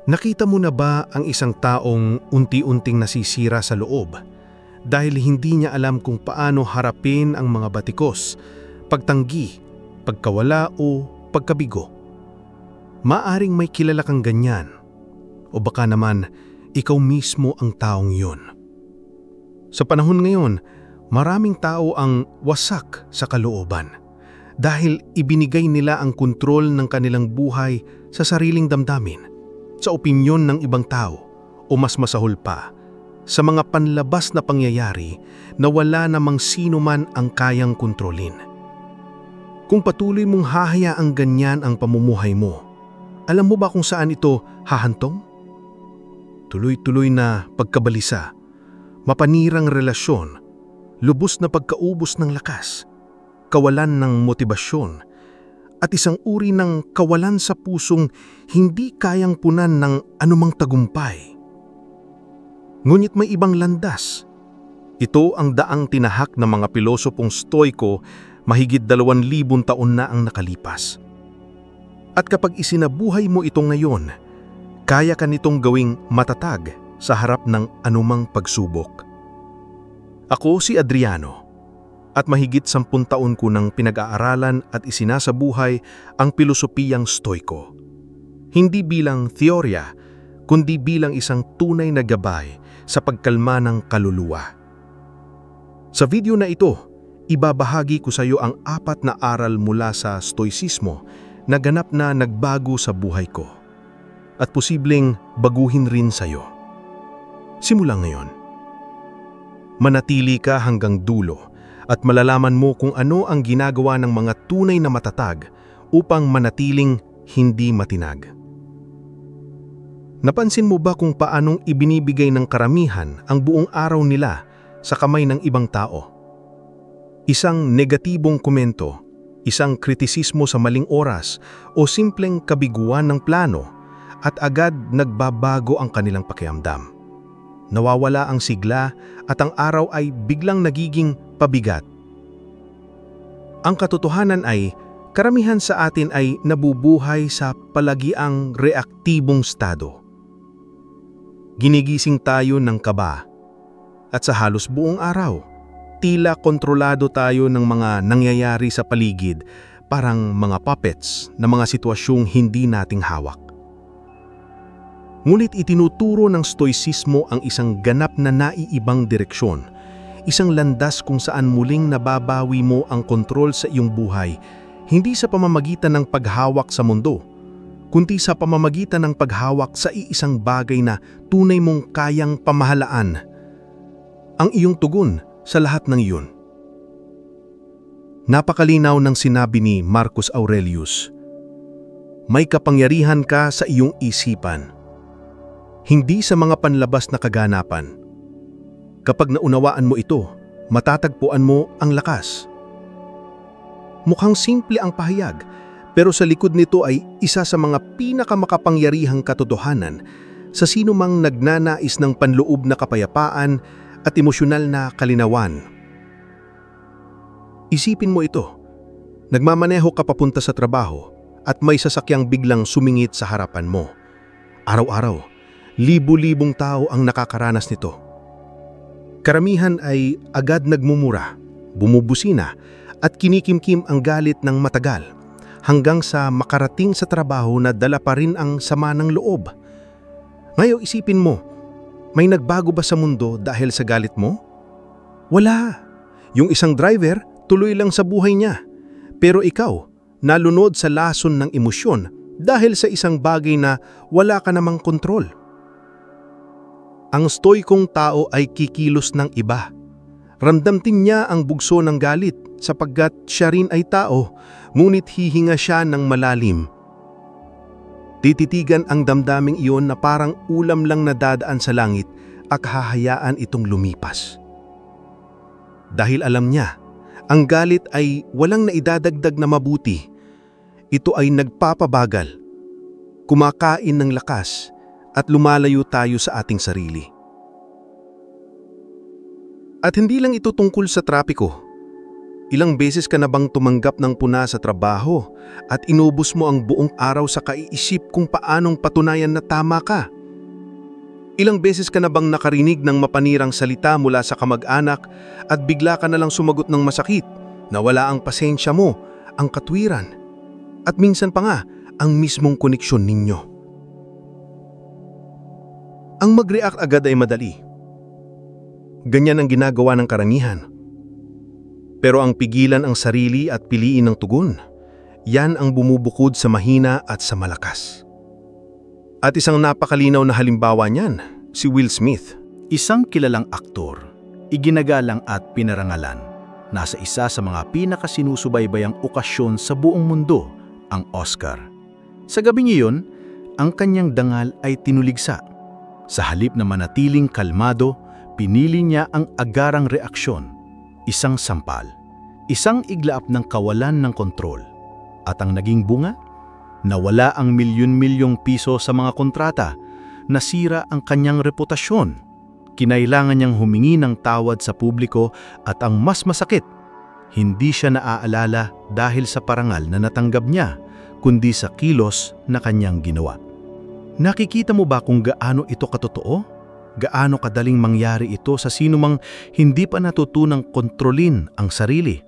Nakita mo na ba ang isang taong unti-unting nasisira sa loob dahil hindi niya alam kung paano harapin ang mga batikos, pagtanggi, pagkawala o pagkabigo? Maaring may kilala kang ganyan o baka naman ikaw mismo ang taong yun. Sa panahon ngayon, maraming tao ang wasak sa kalooban dahil ibinigay nila ang kontrol ng kanilang buhay sa sariling damdamin, sa opinyon ng ibang tao o mas masahol pa, sa mga panlabas na pangyayari na wala namang sino man ang kayang kontrolin. Kung patuloy mong hahayaang ganyan ang pamumuhay mo, alam mo ba kung saan ito hahantong? Tuloy-tuloy na pagkabalisa, mapanirang relasyon, lubos na pagkaubos ng lakas, kawalan ng motibasyon, at isang uri ng kawalan sa pusong hindi kayang punan ng anumang tagumpay. Ngunit may ibang landas. Ito ang daang tinahak ng mga pilosopong Stoiko mahigit 2,000 taon na ang nakalipas. At kapag isinabuhay mo ito ngayon, kaya ka nitong gawing matatag sa harap ng anumang pagsubok. Ako si Adriano. At mahigit 10 taon ko nang pinag-aaralan at isinasabuhay ang pilosopiyang Stoiko. Hindi bilang teorya, kundi bilang isang tunay na gabay sa pagkalma ng kaluluwa. Sa video na ito, ibabahagi ko sa iyo ang 4 na aral mula sa Stoicismo na ganap na nagbago sa buhay ko. At posibleng baguhin rin sa iyo. Simulan ngayon. Manatili ka hanggang dulo at malalaman mo kung ano ang ginagawa ng mga tunay na matatag upang manatiling hindi matinag. Napansin mo ba kung paanong ibinibigay ng karamihan ang buong araw nila sa kamay ng ibang tao? Isang negatibong komento, isang kritisismo sa maling oras o simpleng kabiguan ng plano at agad nagbabago ang kanilang pakiramdam. Nawawala ang sigla at ang araw ay biglang nagiging pabigat. Ang katotohanan ay, karamihan sa atin ay nabubuhay sa palagiang reaktibong estado. Ginigising tayo ng kaba at sa halos buong araw, tila kontrolado tayo ng mga nangyayari sa paligid, parang mga puppets na mga sitwasyong hindi nating hawak. Ngunit itinuturo ng Stoicismo ang isang ganap na naiibang direksyon, isang landas kung saan muling nababawi mo ang kontrol sa iyong buhay, hindi sa pamamagitan ng paghawak sa mundo, kundi sa pamamagitan ng paghawak sa iisang bagay na tunay mong kayang pamahalaan. Ang iyong tugon sa lahat ng iyon. Napakalinaw ng sinabi ni Marcus Aurelius, "May kapangyarihan ka sa iyong isipan, hindi sa mga panlabas na kaganapan. Kapag naunawaan mo ito, matatagpuan mo ang lakas." Mukhang simple ang pahayag, pero sa likod nito ay isa sa mga pinakamakapangyarihang katotohanan sa sino mang nagnanais ng panloob na kapayapaan at emosyonal na kalinawan. Isipin mo ito, nagmamaneho ka papunta sa trabaho at may sasakyang biglang sumingit sa harapan mo. Araw-araw, libu-libong tao ang nakakaranas nito. Karamihan ay agad nagmumura, bumubusina at kinikimkim ang galit ng matagal hanggang sa makarating sa trabaho na dala pa rin ang sama ng loob. Ngayon isipin mo, may nagbago ba sa mundo dahil sa galit mo? Wala. Yung isang driver, tuloy lang sa buhay niya. Pero ikaw, nalunod sa lason ng emosyon dahil sa isang bagay na wala ka namang kontrol. Ang stoikong tao ay kikilos ng iba. Ramdam din niya ang bugso ng galit sapagkat siya rin ay tao, ngunit hihinga siya ng malalim. Tititigan ang damdaming iyon na parang ulam lang na dadaan sa langit at hahayaan itong lumipas. Dahil alam niya, ang galit ay walang naidadagdag na mabuti. Ito ay nagpapabagal, kumakain ng lakas, at lumalayo tayo sa ating sarili. At hindi lang ito tungkol sa trapiko. Ilang beses ka na bang tumanggap ng puna sa trabaho at inubos mo ang buong araw sa kaiisip kung paanong patunayan na tama ka? Ilang beses ka na bang nakarinig ng mapanirang salita mula sa kamag-anak at bigla ka na lang sumagot ng masakit, nawala ang pasensya mo, ang katwiran, at minsan pa nga ang mismong koneksyon ninyo? Ang mag-react agad ay madali. Ganyan ang ginagawa ng karamihan. Pero ang pigilan ang sarili at piliin ng tugon, yan ang bumubukod sa mahina at sa malakas. At isang napakalinaw na halimbawa niyan, si Will Smith. Isang kilalang aktor, iginagalang at pinarangalan. Nasa isa sa mga pinakasinusubaybayang okasyon sa buong mundo, ang Oscar. Sa gabing iyon, ang kanyang dangal ay tinuligsa. Sa halip na manatiling kalmado, pinili niya ang agarang reaksyon. Isang sampal, isang iglaap ng kawalan ng kontrol. At ang naging bunga? Nawala ang milyon-milyong piso sa mga kontrata, nasira ang kanyang reputasyon. Kinailangan niyang humingi ng tawad sa publiko at ang mas masakit, hindi siya naaalala dahil sa parangal na natanggap niya, kundi sa kilos na kanyang ginawa. Nakikita mo ba kung gaano ito katotoo? Gaano kadaling mangyari ito sa sinumang hindi pa natutunang kontrolin ang sarili.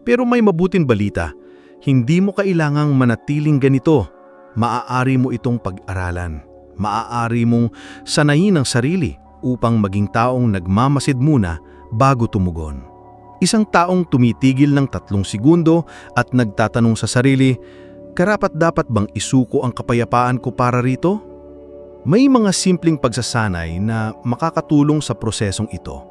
Pero may mabuting balita, hindi mo kailangang manatiling ganito. Maaari mo itong pag-aralan. Maaari mong sanayin ang sarili upang maging taong nagmamasid muna bago tumugon. Isang taong tumitigil ng 3 segundo at nagtatanong sa sarili, karapat-dapat bang isuko ang kapayapaan ko para rito? May mga simpleng pagsasanay na makakatulong sa prosesong ito.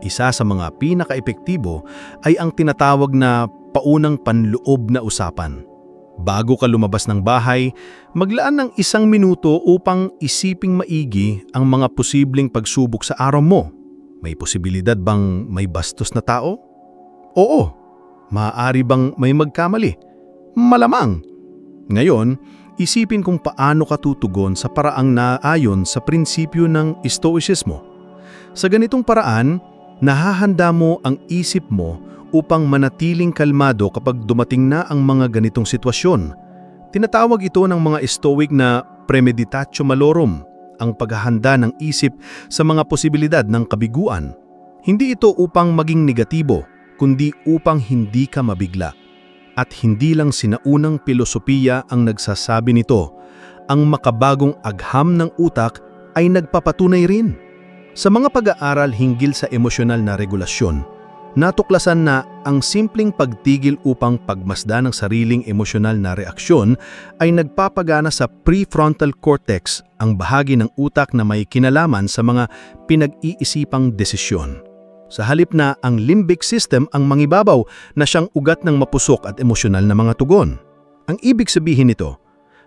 Isa sa mga pinaka-epektibo ay ang tinatawag na paunang panloob na usapan. Bago ka lumabas ng bahay, maglaan ng 1 minuto upang isiping maigi ang mga posibleng pagsubok sa araw mo. May posibilidad bang may bastos na tao? Oo. Maaari bang may magkamali? Malamang. Ngayon, isipin kung paano ka tutugon sa paraang naayon sa prinsipyo ng Stoicismo. Sa ganitong paraan, nahahanda mo ang isip mo upang manatiling kalmado kapag dumating na ang mga ganitong sitwasyon. Tinatawag ito ng mga Stoic na premeditatio malorum, ang paghahanda ng isip sa mga posibilidad ng kabiguan. Hindi ito upang maging negatibo, kundi upang hindi ka mabigla. At hindi lang sinaunang pilosopiya ang nagsasabi nito, ang makabagong agham ng utak ay nagpapatunay rin. Sa mga pag-aaral hinggil sa emosyonal na regulasyon, natuklasan na ang simpleng pagtigil upang pagmasdan ng sariling emosyonal na reaksyon ay nagpapagana sa prefrontal cortex, ang bahagi ng utak na may kinalaman sa mga pinag-iisipang desisyon. Sa halip na ang limbic system ang mangibabaw na siyang ugat ng mapusok at emosyonal na mga tugon. Ang ibig sabihin nito,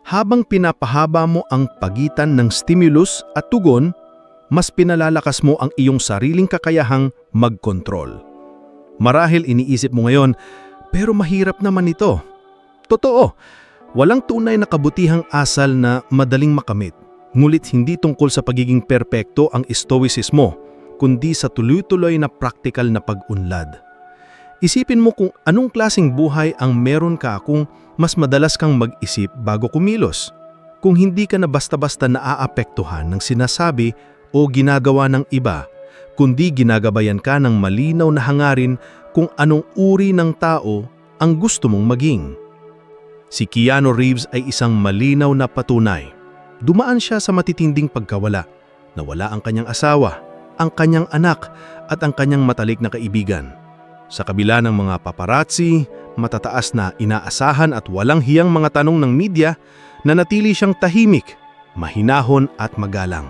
habang pinapahaba mo ang pagitan ng stimulus at tugon, mas pinalalakas mo ang iyong sariling kakayahang mag-control. Marahil iniisip mo ngayon, pero mahirap naman ito. Totoo, walang tunay na kabutihang asal na madaling makamit. Ngunit hindi tungkol sa pagiging perpekto ang Stoicismo, kundi sa tuloy-tuloy na praktikal na pag-unlad. Isipin mo kung anong klaseng buhay ang meron ka kung mas madalas kang mag-isip bago kumilos. Kung hindi ka na basta-basta naaapektuhan ng sinasabi o ginagawa ng iba, kundi ginagabayan ka ng malinaw na hangarin kung anong uri ng tao ang gusto mong maging. Si Keanu Reeves ay isang malinaw na patunay. Dumaan siya sa matitinding pagkawala. Nawala ang kanyang asawa, ang kanyang anak at ang kanyang matalik na kaibigan. Sa kabila ng mga paparazzi, matataas na inaasahan at walang hiyang mga tanong ng media, nanatili siyang tahimik, mahinahon at magalang.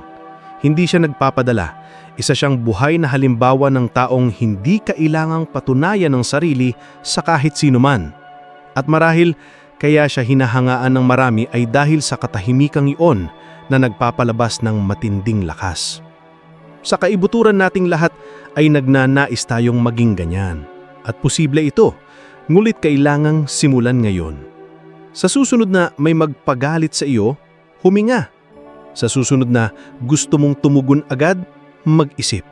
Hindi siya nagpapadala. Isa siyang buhay na halimbawa ng taong hindi kailangang patunayan ng sarili sa kahit sino man. At marahil kaya siya hinahangaan ng marami ay dahil sa katahimikang iyon na nagpapalabas ng matinding lakas. Sa kaibuturan nating lahat ay nagnanais tayong maging ganyan. At posible ito, ngulit kailangang simulan ngayon. Sa susunod na may magpagalit sa iyo, huminga. Sa susunod na gusto mong tumugon agad, mag-isip.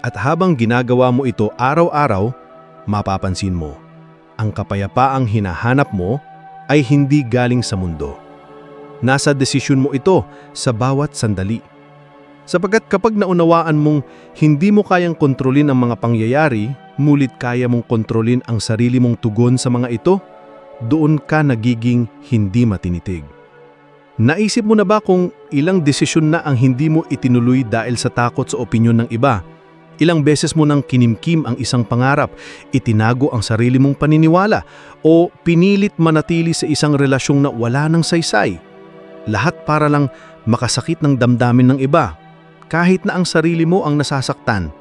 At habang ginagawa mo ito araw-araw, mapapansin mo, ang kapayapaang hinahanap mo ay hindi galing sa mundo. Nasa desisyon mo ito sa bawat sandali. Sapagkat kapag naunawaan mong hindi mo kayang kontrolin ang mga pangyayari, mulit kaya mong kontrolin ang sarili mong tugon sa mga ito, doon ka nagiging hindi matinitig. Naisip mo na ba kung ilang desisyon na ang hindi mo itinuloy dahil sa takot sa opinyon ng iba? Ilang beses mo nang kinimkim ang isang pangarap, itinago ang sarili mong paniniwala, o pinilit manatili sa isang relasyong na wala ng saysay? Lahat para lang makasakit ng damdamin ng iba, kahit na ang sarili mo ang nasasaktan.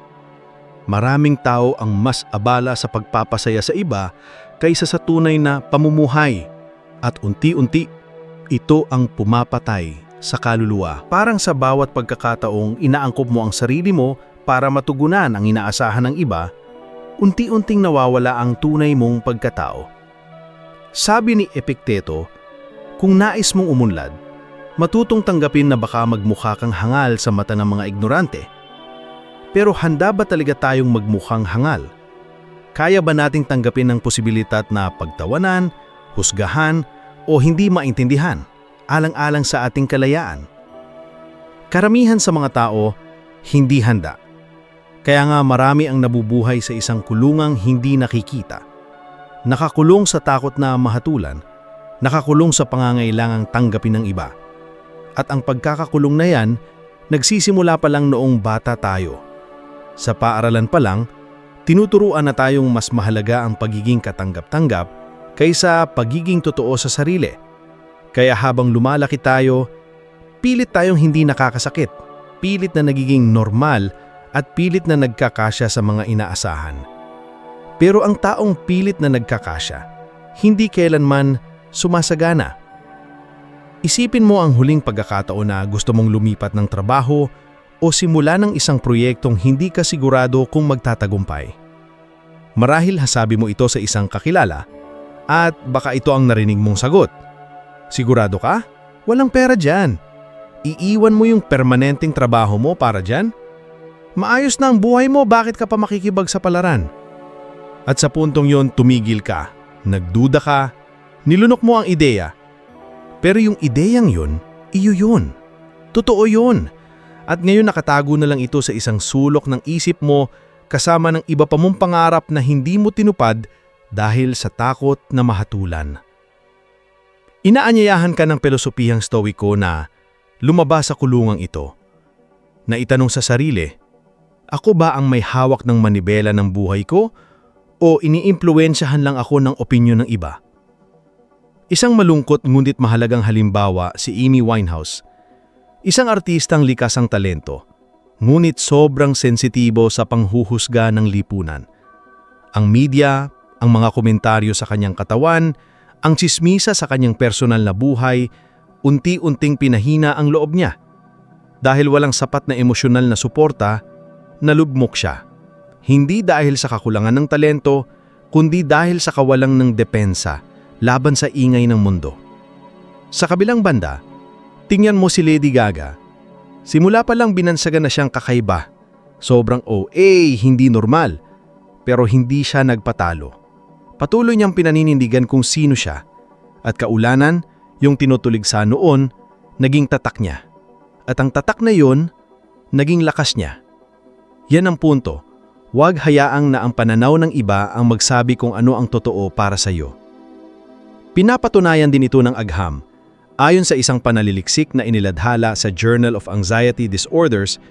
Maraming tao ang mas abala sa pagpapasaya sa iba kaysa sa tunay na pamumuhay, at unti-unti, ito ang pumapatay sa kaluluwa. Parang sa bawat pagkakataong inaangkop mo ang sarili mo para matugunan ang inaasahan ng iba, unti-unting nawawala ang tunay mong pagkatao. Sabi ni Epikteto, kung nais mong umunlad, matutong tanggapin na baka magmukha kang hangal sa mata ng mga ignorante. Pero handa ba talaga tayong magmukhang hangal? Kaya ba nating tanggapin ang posibilidad na pagtawanan, husgahan, o hindi maintindihan, alang-alang sa ating kalayaan? Karamihan sa mga tao, hindi handa. Kaya nga marami ang nabubuhay sa isang kulungang hindi nakikita. Nakakulong sa takot na mahatulan, nakakulong sa pangangailangang tanggapin ng iba. At ang pagkakakulong na yan, nagsisimula pa lang noong bata tayo. Sa paaralan pa lang, tinuturuan na tayong mas mahalaga ang pagiging katanggap-tanggap kaysa pagiging totoo sa sarili. Kaya habang lumalaki tayo, pilit tayong hindi nakakasakit, pilit na nagiging normal, at pilit na nagkakasya sa mga inaasahan. Pero ang taong pilit na nagkakasya, hindi kailanman sumasagana. Isipin mo ang huling pagkakataon na gusto mong lumipat ng trabaho o simula ng isang proyektong hindi ka sigurado kung magtatagumpay. Marahil hasabi mo ito sa isang kakilala at baka ito ang narinig mong sagot. Sigurado ka? Walang pera dyan. Iiwan mo yung permanenteng trabaho mo para dyan? Maayos na ang buhay mo, bakit ka pa makikibag sa palaran? At sa puntong yon, tumigil ka, nagduda ka, nilunok mo ang ideya. Pero yung ideyang yun, iyo yun. Totoo yun. At ngayon nakatago na lang ito sa isang sulok ng isip mo kasama ng iba pa mong pangarap na hindi mo tinupad dahil sa takot na mahatulan. Inaanyayahan ka ng pilosopihang Stoiko na lumabas sa kulungang ito. Na itanong sa sarili, ako ba ang may hawak ng manibela ng buhay ko o iniimpluwensyahan lang ako ng opinyon ng iba? Isang malungkot ngunit mahalagang halimbawa si Amy Winehouse. Isang artistang likas ang talento, ngunit sobrang sensitibo sa panghuhusga ng lipunan. Ang media, ang mga komentaryo sa kanyang katawan, ang tsismisa sa kanyang personal na buhay, unti-unting pinahina ang loob niya. Dahil walang sapat na emosyonal na suporta, nalugmok siya. Hindi dahil sa kakulangan ng talento, kundi dahil sa kawalang ng depensa laban sa ingay ng mundo. Sa kabilang banda, tingnan mo si Lady Gaga. Simula pa lang binansagan na siyang kakaiba. Sobrang OA, hindi normal. Pero hindi siya nagpatalo. Patuloy niyang pinaninindigan kung sino siya. At kaulanan, yung tinutuligsa noon, naging tatak niya. At ang tatak na yun, naging lakas niya. Yan ang punto. Huwag hayaang na ang pananaw ng iba ang magsabi kung ano ang totoo para sa iyo. Pinapatunayan din ito ng agham. Ayon sa isang panaliliksik na iniladhala sa Journal of Anxiety Disorders,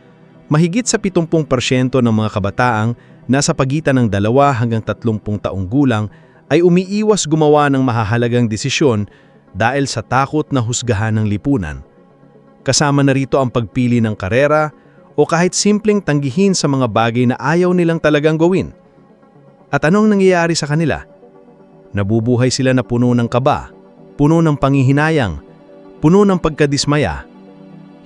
mahigit sa 70% ng mga kabataang nasa pagitan ng 2 hanggang 30 taong gulang ay umiiwas gumawa ng mahahalagang desisyon dahil sa takot na husgahan ng lipunan. Kasama na rito ang pagpili ng karera o kahit simpleng tanggihin sa mga bagay na ayaw nilang talagang gawin. At anong nangyayari sa kanila? Nabubuhay sila na puno ng kaba, puno ng panghihinayang, puno ng pagkadismaya.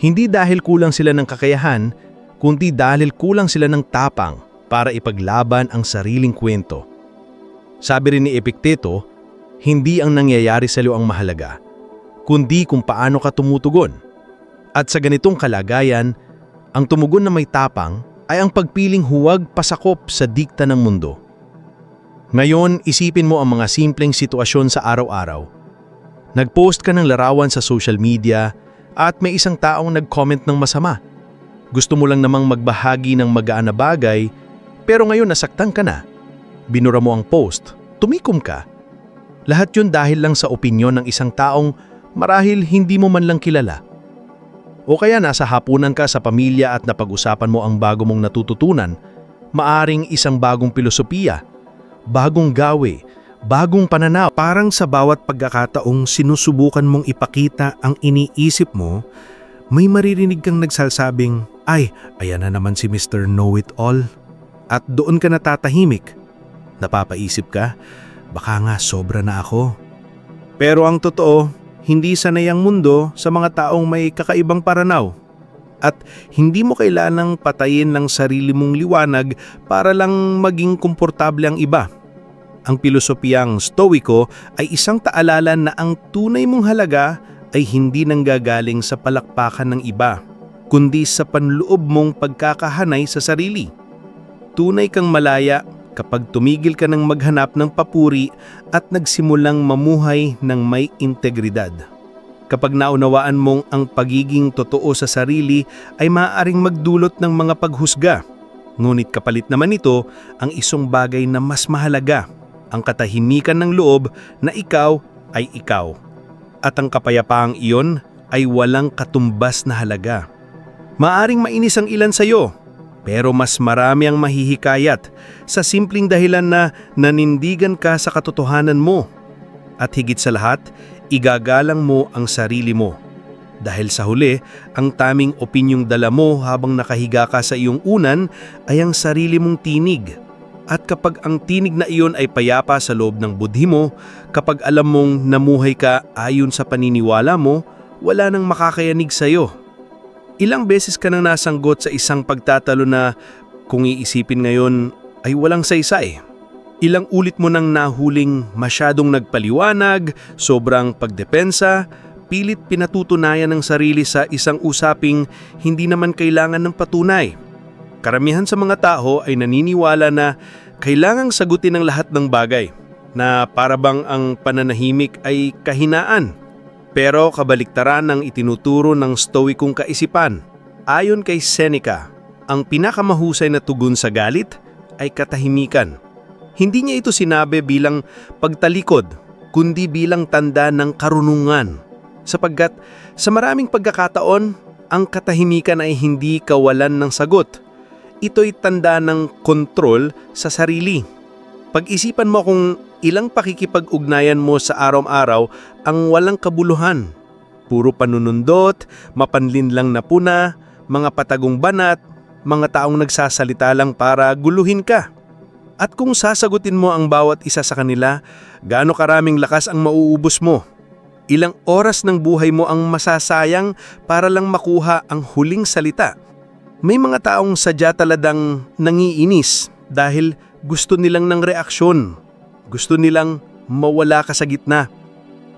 Hindi dahil kulang sila ng kakayahan, kundi dahil kulang sila ng tapang para ipaglaban ang sariling kwento. Sabi rin ni Epikteto, hindi ang nangyayari sa iyo ang mahalaga, kundi kung paano ka tumutugon. At sa ganitong kalagayan, ang tumugon na may tapang ay ang pagpiling huwag pasakop sa dikta ng mundo. Ngayon, isipin mo ang mga simpleng sitwasyon sa araw-araw. Nag-post ka ng larawan sa social media at may isang taong nag-comment ng masama. Gusto mo lang namang magbahagi ng magaan na bagay, pero ngayon nasaktan ka na. Binura mo ang post, tumikom ka. Lahat yun dahil lang sa opinyon ng isang taong marahil hindi mo man lang kilala. O kaya nasa hapunan ka sa pamilya at napag-usapan mo ang bago mong natututunan, maaring isang bagong filosofiya, bagong gawe, bagong pananaw. Parang sa bawat pagkakataong sinusubukan mong ipakita ang iniisip mo, may maririnig kang nagsasabing, "Ay, ayan na naman si Mr. Know-it-all." At doon ka natatahimik. Napapaisip ka, baka nga sobra na ako. Pero ang totoo, hindi sanay ang mundo sa mga taong may kakaibang paranaw. At hindi mo kailangang patayin ng sarili mong liwanag para lang maging komportable ang iba. Ang pilosopiyang Stoiko ay isang taalala na ang tunay mong halaga ay hindi nanggagaling sa palakpakan ng iba, kundi sa panloob mong pagkakahanay sa sarili. Tunay kang malaya kapag tumigil ka ng maghanap ng papuri at nagsimulang mamuhay ng may integridad. Kapag naunawaan mong ang pagiging totoo sa sarili ay maaaring magdulot ng mga paghusga, ngunit kapalit naman ito ang isang bagay na mas mahalaga, ang katahimikan ng loob na ikaw ay ikaw. At ang kapayapaang iyon ay walang katumbas na halaga. Maaring mainis ang ilan sa iyo, pero mas marami ang mahihikayat sa simpleng dahilan na nanindigan ka sa katotohanan mo. At higit sa lahat, igagalang mo ang sarili mo. Dahil sa huli, ang taming opinyong dala mo habang nakahiga ka sa iyong unan ay ang sarili mong tinig. At kapag ang tinig na iyon ay payapa sa loob ng budhi mo, kapag alam mong namuhay ka ayon sa paniniwala mo, wala nang makakayanig sa iyo. Ilang beses ka nang nasanggot sa isang pagtatalo na kung iisipin ngayon ay walang saysay. Ilang ulit mo nang nahuling masyadong nagpaliwanag, sobrang pagdepensa, pilit pinatutunayan ng sarili sa isang usaping hindi naman kailangan ng patunay. Karamihan sa mga tao ay naniniwala na kailangang sagutin ang lahat ng bagay, na para bang ang pananahimik ay kahinaan. Pero kabaliktaran ng itinuturo ng Stoikong kaisipan. Ayon kay Seneca, ang pinakamahusay na tugon sa galit ay katahimikan. Hindi niya ito sinabi bilang pagtalikod, kundi bilang tanda ng karunungan. Sapagkat sa maraming pagkakataon, ang katahimikan ay hindi kawalan ng sagot. Ito'y tanda ng kontrol sa sarili. Pag-isipan mo kung ilang pakikipag-ugnayan mo sa araw-araw ang walang kabuluhan. Puro panunundot, mapanlinlang na puna, mga patagong banat, mga taong nagsasalita lang para guluhin ka. At kung sasagutin mo ang bawat isa sa kanila, gaano karaming lakas ang mauubos mo? Ilang oras ng buhay mo ang masasayang para lang makuha ang huling salita? May mga taong sadya taladang nangiinis dahil gusto nilang ng reaksyon. Gusto nilang mawala ka sa gitna.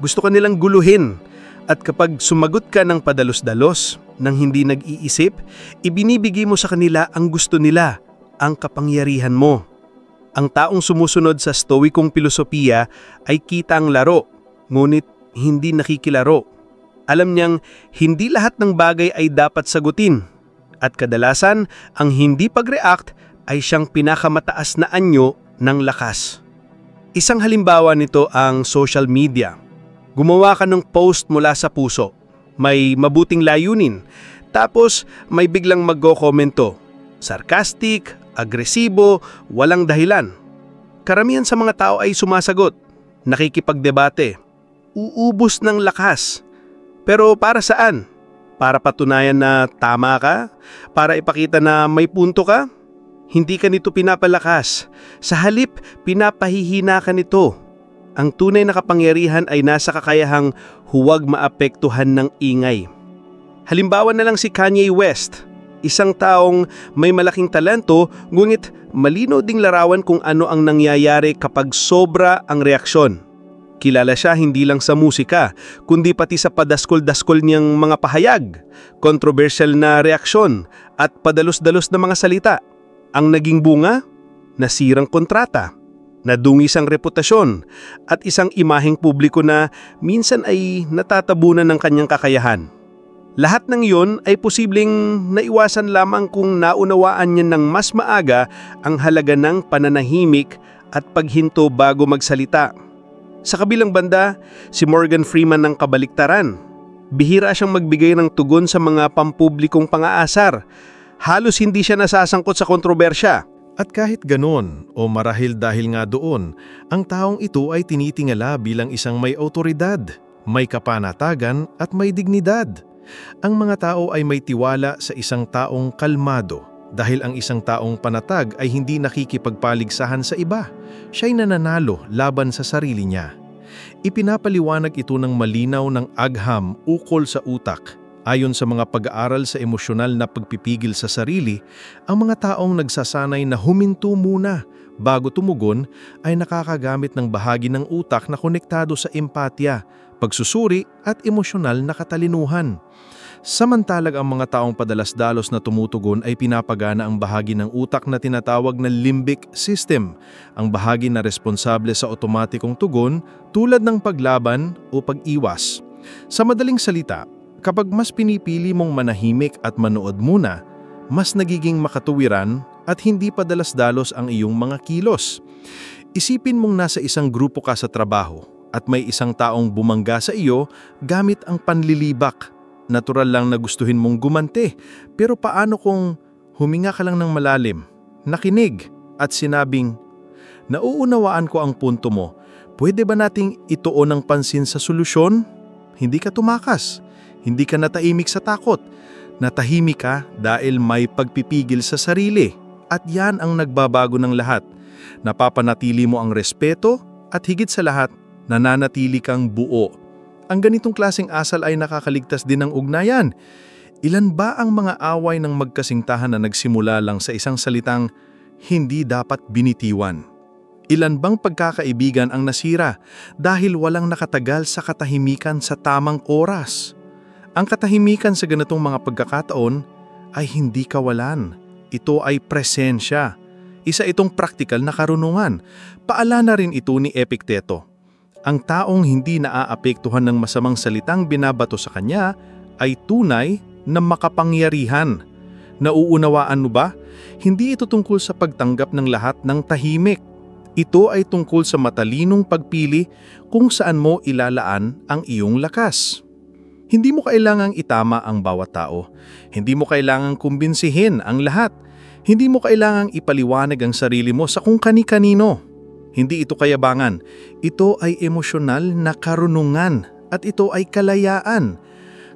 Gusto ka nilang guluhin. At kapag sumagot ka ng padalos-dalos, nang hindi nag-iisip, ibinibigay mo sa kanila ang gusto nila, ang kapangyarihan mo. Ang taong sumusunod sa Stoikong filosofiya ay kita ang laro, ngunit hindi nakikilaro. Alam niyang hindi lahat ng bagay ay dapat sagutin. At kadalasan, ang hindi pag-react ay siyang pinakamataas na anyo ng lakas. Isang halimbawa nito ang social media. Gumawa ka ng post mula sa puso. May mabuting layunin. Tapos may biglang magko-komento. Sarcastic, agresibo, walang dahilan. Karamihan sa mga tao ay sumasagot. Nakikipagdebate. Uubos ng lakas. Pero para saan? Para patunayan na tama ka? Para ipakita na may punto ka? Hindi ka nito pinapalakas. Sa halip, pinapahihina ka nito. Ang tunay na kapangyarihan ay nasa kakayahang huwag maapektuhan ng ingay. Halimbawa na lang si Kanye West, isang taong may malaking talento ngunit malinaw ding larawan kung ano ang nangyayari kapag sobra ang reaksyon. Kilala siya hindi lang sa musika, kundi pati sa padaskol-daskol niyang mga pahayag, kontrobersyal na reaksyon at padalos-dalos na mga salita. Ang naging bunga? Nasirang kontrata. nadungis ang reputasyon, at isang imaheng publiko na minsan ay natatabunan ng kanyang kakayahan. Lahat ng iyon ay posibleng naiwasan lamang kung naunawaan niya ng mas maaga ang halaga ng pananahimik at paghinto bago magsalita. Sa kabilang banda, si Morgan Freeman ng kabaliktaran. Bihira siyang magbigay ng tugon sa mga pampublikong pangaasar. Halos hindi siya nasasangkot sa kontrobersya. At kahit ganon, o marahil dahil nga doon, ang taong ito ay tinitingala bilang isang may awtoridad, may kapanatagan at may dignidad. Ang mga tao ay may tiwala sa isang taong kalmado dahil ang isang taong panatag ay hindi nakikipagpaligsahan sa iba. Siya'y nananalo laban sa sarili niya. Ipinapaliwanag ito ng malinaw ng agham ukol sa utak. Ayon sa mga pag-aaral sa emosyonal na pagpipigil sa sarili, ang mga taong nagsasanay na huminto muna bago tumugon ay nakakagamit ng bahagi ng utak na konektado sa empatya, pagsusuri at emosyonal na katalinuhan. Samantalang ang mga taong padalas-dalos na tumutugon ay pinapagana ang bahagi ng utak na tinatawag na limbic system, ang bahagi na responsable sa otomatikong tugon tulad ng paglaban o pag-iwas. Sa madaling salita, kapag mas pinipili mong manahimik at manood muna, mas nagiging makatuwiran at hindi padalas-dalos ang iyong mga kilos. Isipin mong nasa isang grupo ka sa trabaho at may isang taong bumangga sa iyo gamit ang panlilibak. Natural lang na gustuhin mong gumante, pero paano kung huminga ka lang ng malalim, nakinig at sinabing, "Nauunawaan ko ang punto mo, pwede ba nating ituon ng pansin sa solusyon?" Hindi ka tumakas, hindi ka natahimik sa takot, natahimik ka dahil may pagpipigil sa sarili. At yan ang nagbabago ng lahat. Napapanatili mo ang respeto at higit sa lahat, nananatili kang buo. Ang ganitong klaseng asal ay nakakaligtas din ng ugnayan. Ilan ba ang mga away ng magkasingtahan na nagsimula lang sa isang salitang hindi dapat binitiwan? Ilan bang pagkakaibigan ang nasira dahil walang nakatagal sa katahimikan sa tamang oras? Ang katahimikan sa ganitong mga pagkakataon ay hindi kawalan. Ito ay presensya. Isa itong praktikal na karunungan. Paalala rin ito ni Epicteto. Ang taong hindi naaapektuhan ng masamang salitang binabato sa kanya ay tunay na makapangyarihan. Nauunawaan mo ba? Hindi ito tungkol sa pagtanggap ng lahat ng tahimik. Ito ay tungkol sa matalinong pagpili kung saan mo ilalaan ang iyong lakas. Hindi mo kailangang itama ang bawat tao. Hindi mo kailangang kumbinsihin ang lahat. Hindi mo kailangang ipaliwanag ang sarili mo sa kung kani-kanino. Hindi ito kayabangan. Ito ay emosyonal na karunungan at ito ay kalayaan.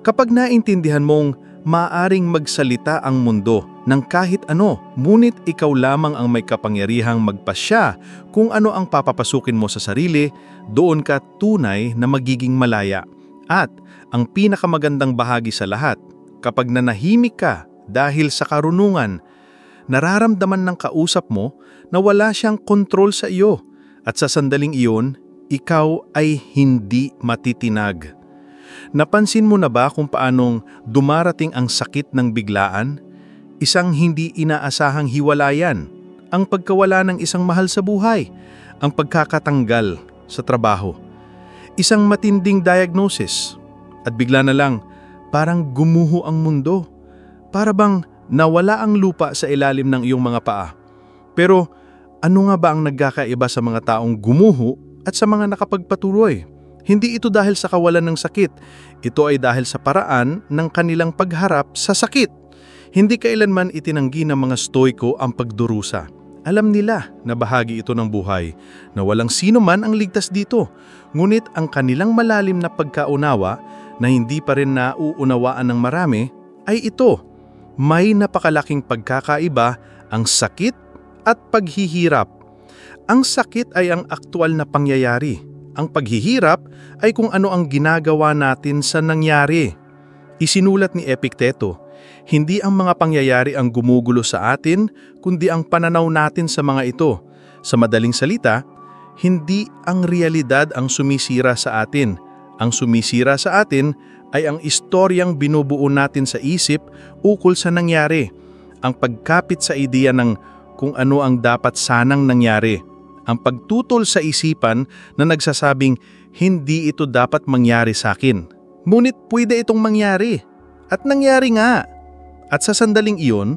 Kapag naintindihan mong maaaring magsalita ang mundo ng kahit ano, ngunit ikaw lamang ang may kapangyarihang magpasya kung ano ang papapasukin mo sa sarili, doon ka tunay na magiging malaya. At ang pinakamagandang bahagi sa lahat, kapag nanahimik ka dahil sa karunungan, nararamdaman ng kausap mo na wala siyang kontrol sa iyo. At sa sandaling iyon, ikaw ay hindi matitinag. Napansin mo na ba kung paanong dumarating ang sakit ng biglaan? Isang hindi inaasahang hiwalayan, ang pagkawala ng isang mahal sa buhay, ang pagkakatanggal sa trabaho, isang matinding diagnosis, at bigla na lang parang gumuho ang mundo. Para bang nawala ang lupa sa ilalim ng iyong mga paa. Pero ano nga ba ang nagkakaiba sa mga taong gumuho at sa mga nakapagpatuloy? Hindi ito dahil sa kawalan ng sakit. Ito ay dahil sa paraan ng kanilang pagharap sa sakit. Hindi kailanman itinanggi ng mga Stoiko ang pagdurusa. Alam nila na bahagi ito ng buhay, na walang sino man ang ligtas dito. Ngunit ang kanilang malalim na pagkaunawa na hindi pa rin nauunawaan ng marami ay ito. May napakalaking pagkakaiba ang sakit at paghihirap. Ang sakit ay ang aktwal na pangyayari. Ang paghihirap ay kung ano ang ginagawa natin sa nangyari. Isinulat ni Epicteto, hindi ang mga pangyayari ang gumugulo sa atin, kundi ang pananaw natin sa mga ito. Sa madaling salita, hindi ang realidad ang sumisira sa atin. Ang sumisira sa atin ay ang istoryang binubuo natin sa isip ukol sa nangyari. Ang pagkapit sa ideya ng kung ano ang dapat sanang nangyari. Ang pagtutol sa isipan na nagsasabing, hindi ito dapat mangyari sa akin. Ngunit pwede itong mangyari. At nangyari nga. At sa sandaling iyon,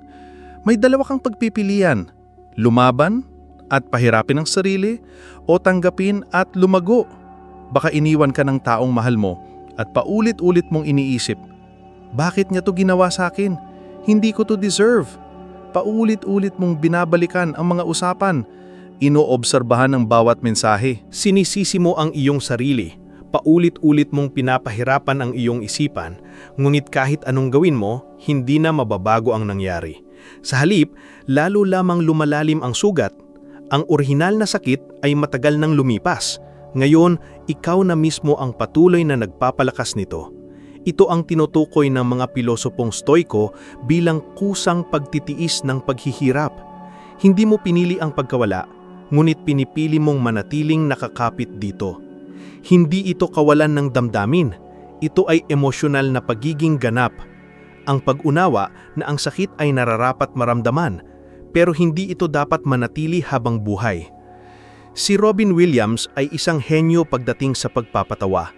may dalawa kang pagpipilian. Lumaban at pahirapin ang sarili o tanggapin at lumago. Baka iniwan ka ng taong mahal mo at paulit-ulit mong iniisip, bakit niya to ginawa sa akin? Hindi ko to deserve. Paulit-ulit mong binabalikan ang mga usapan. Inoobserbahan ang bawat mensahe. Sinisisi mo ang iyong sarili. Paulit-ulit mong pinapahirapan ang iyong isipan, ngunit kahit anong gawin mo, hindi na mababago ang nangyari. Sa halip, lalo lamang lumalalim ang sugat. Ang orihinal na sakit ay matagal nang lumipas. Ngayon, ikaw na mismo ang patuloy na nagpapalakas nito. Ito ang tinutukoy ng mga pilosopong Stoiko bilang kusang pagtitiis ng paghihirap. Hindi mo pinili ang pagkawala, ngunit pinipili mong manatiling nakakapit dito. Hindi ito kawalan ng damdamin. Ito ay emosyonal na pagiging ganap. Ang pag-unawa na ang sakit ay nararapat maramdaman, pero hindi ito dapat manatili habang buhay. Si Robin Williams ay isang henyo pagdating sa pagpapatawa.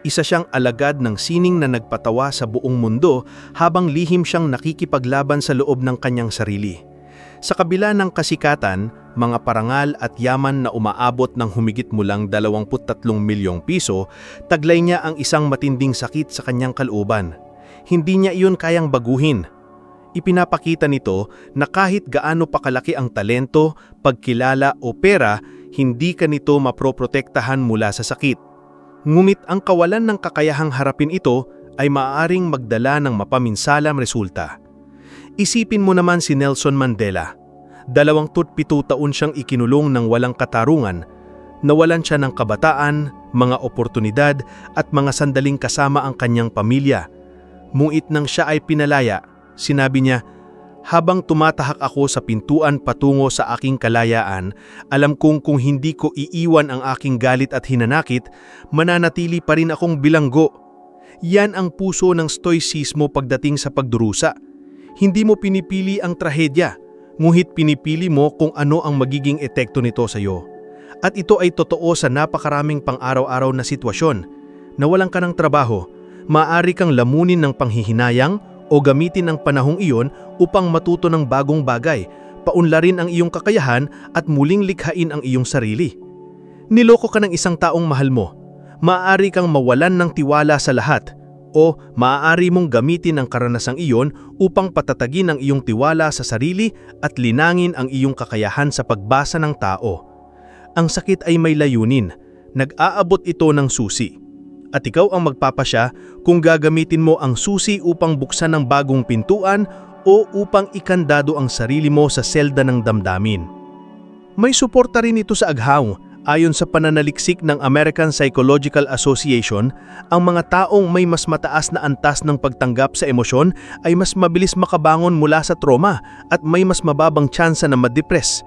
Isa siyang alagad ng sining na nagpatawa sa buong mundo habang lihim siyang nakikipaglaban sa loob ng kanyang sarili. Sa kabila ng kasikatan, mga parangal at yaman na umaabot ng humigit mulang 23 milyong piso, taglay niya ang isang matinding sakit sa kanyang kalooban. Hindi niya iyon kayang baguhin. Ipinapakita nito na kahit gaano pa kalaki ang talento, pagkilala o pera, hindi ka nito maproprotektahan mula sa sakit. Ngunit ang kawalan ng kakayahang harapin ito ay maaaring magdala ng mapaminsalang resulta. Isipin mo naman si Nelson Mandela. 27 taon siyang ikinulong ng walang katarungan. Nawalan siya ng kabataan, mga oportunidad at mga sandaling kasama ang kanyang pamilya. Ngunit nang siya ay pinalaya, sinabi niya, habang tumatahak ako sa pintuan patungo sa aking kalayaan, alam kong kung hindi ko iiwan ang aking galit at hinanakit, mananatili pa rin akong bilanggo. Yan ang puso ng stoicismo pagdating sa pagdurusa. Hindi mo pinipili ang trahedya, ngunit pinipili mo kung ano ang magiging epekto nito sa iyo. At ito ay totoo sa napakaraming pang-araw-araw na sitwasyon. Nawalan ka ng trabaho, maaari kang lamunin ng panghihinayang o gamitin ang panahong iyon upang matuto ng bagong bagay, paunlarin ang iyong kakayahan at muling likhain ang iyong sarili. Niloko ka ng isang taong mahal mo, maaari kang mawalan ng tiwala sa lahat, o maaari mong gamitin ang karanasang iyon upang patatagin ang iyong tiwala sa sarili at linangin ang iyong kakayahan sa pagbasa ng tao. Ang sakit ay may layunin, nag-aabot ito ng susi. At ikaw ang magpapasya kung gagamitin mo ang susi upang buksan ang bagong pintuan o upang ikandado ang sarili mo sa selda ng damdamin. May suporta rin ito sa aghaw. Ayon sa pananaliksik ng American Psychological Association, ang mga taong may mas mataas na antas ng pagtanggap sa emosyon ay mas mabilis makabangon mula sa trauma at may mas mababang tsansa na ma-depress.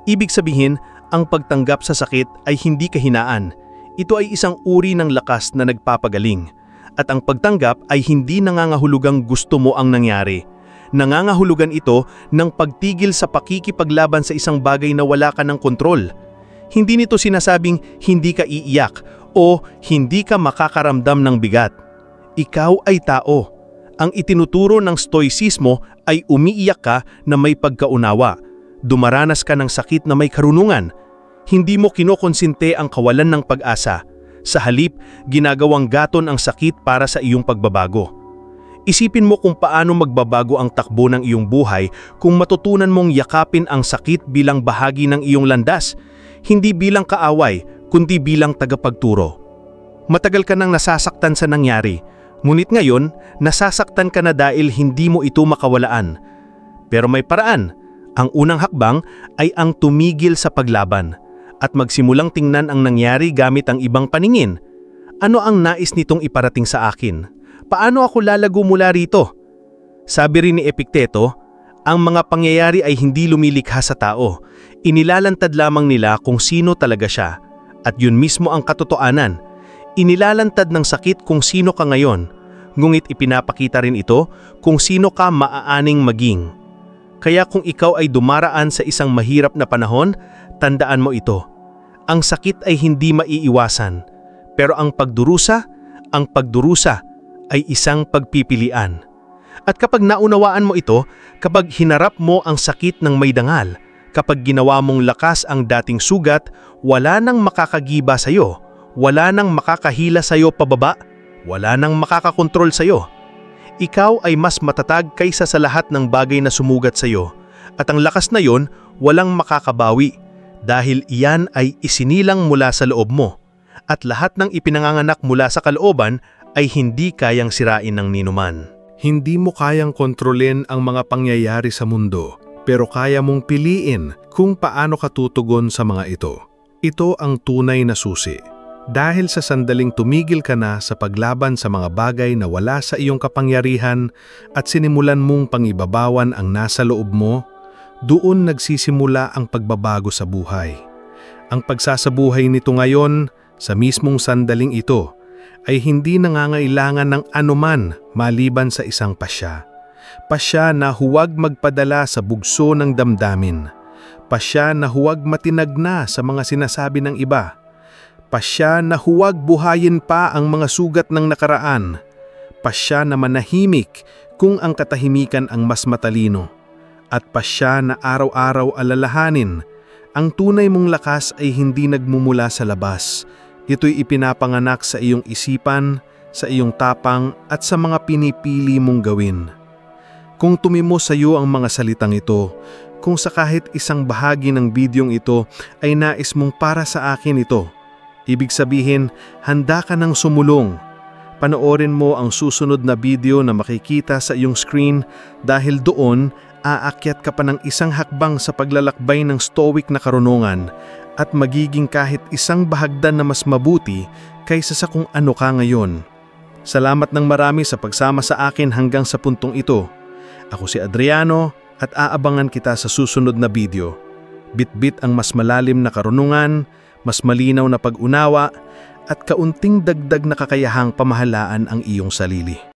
Ibig sabihin, ang pagtanggap sa sakit ay hindi kahinaan. Ito ay isang uri ng lakas na nagpapagaling. At ang pagtanggap ay hindi nangangahulugang gusto mo ang nangyari. Nangangahulugan ito ng pagtigil sa pakikipaglaban sa isang bagay na wala ka ng kontrol. Hindi nito sinasabing hindi ka iiyak o hindi ka makakaramdam ng bigat. Ikaw ay tao. Ang itinuturo ng stoicismo ay umiiyak ka na may pagkaunawa. Dumaranas ka ng sakit na may karunungan. Hindi mo kinokonsinte ang kawalan ng pag-asa. Sa halip, ginagawang gaton ang sakit para sa iyong pagbabago. Isipin mo kung paano magbabago ang takbo ng iyong buhay kung matutunan mong yakapin ang sakit bilang bahagi ng iyong landas, hindi bilang kaaway, kundi bilang tagapagturo. Matagal ka nang nasasaktan sa nangyari, ngunit ngayon, nasasaktan ka na dahil hindi mo ito makawalaan. Pero may paraan. Ang unang hakbang ay ang tumigil sa paglaban at magsimulang tingnan ang nangyari gamit ang ibang paningin. Ano ang nais nitong iparating sa akin? Paano ako lalago mula rito? Sabi rin ni Epicteto, ang mga pangyayari ay hindi lumilikha sa tao. Inilalantad lamang nila kung sino talaga siya. At yun mismo ang katotohanan. Inilalantad ng sakit kung sino ka ngayon. Ngunit ipinapakita rin ito kung sino ka maaaning maging. Kaya kung ikaw ay dumaraan sa isang mahirap na panahon, tandaan mo ito. Ang sakit ay hindi maiiwasan, pero ang pagdurusa ay isang pagpipilian. At kapag naunawaan mo ito, kapag hinarap mo ang sakit ng may dangal, kapag ginawa mong lakas ang dating sugat, wala nang makakagiba sa iyo, wala nang makakahila sa iyo pababa, wala nang makakakontrol sa iyo. Ikaw ay mas matatag kaysa sa lahat ng bagay na sumugat sa iyo, at ang lakas na yon walang makakabawi dahil iyan ay isinilang mula sa loob mo, at lahat ng ipinanganganak mula sa kalooban ay hindi kayang sirain ng ninuman. Hindi mo kayang kontrolin ang mga pangyayari sa mundo, pero kaya mong piliin kung paano ka tutugon sa mga ito. Ito ang tunay na susi. Dahil sa sandaling tumigil ka na sa paglaban sa mga bagay na wala sa iyong kapangyarihan at sinimulan mong pangibabawan ang nasa loob mo, doon nagsisimula ang pagbabago sa buhay. Ang pagsasabuhay nito ngayon, sa mismong sandaling ito, ay hindi nangangailangan ng anuman maliban sa isang pasya. Pasya na huwag magpadala sa bugso ng damdamin. Pasya na huwag matinagna sa mga sinasabi ng iba. Pasya na huwag buhayin pa ang mga sugat ng nakaraan. Pasya na manahimik kung ang katahimikan ang mas matalino. At pasya na araw-araw alalahanin, ang tunay mong lakas ay hindi nagmumula sa labas. Ito'y ipinapanganak sa iyong isipan, sa iyong tapang at sa mga pinipili mong gawin. Kung tumimo sa iyo ang mga salitang ito, kung sa kahit isang bahagi ng bidyong ito ay nais mong para sa akin ito, ibig sabihin, handa ka nang sumulong. Panoorin mo ang susunod na video na makikita sa iyong screen dahil doon aakyat ka pa ng isang hakbang sa paglalakbay ng stoic na karunungan at magiging kahit isang bahagdan na mas mabuti kaysa sa kung ano ka ngayon. Salamat ng marami sa pagsama sa akin hanggang sa puntong ito. Ako si Adriano at aabangan kita sa susunod na video. Bit-bit ang mas malalim na karunungan, mas malinaw na pag-unawa at kaunting dagdag na kakayahang pamahalaan ang iyong sarili.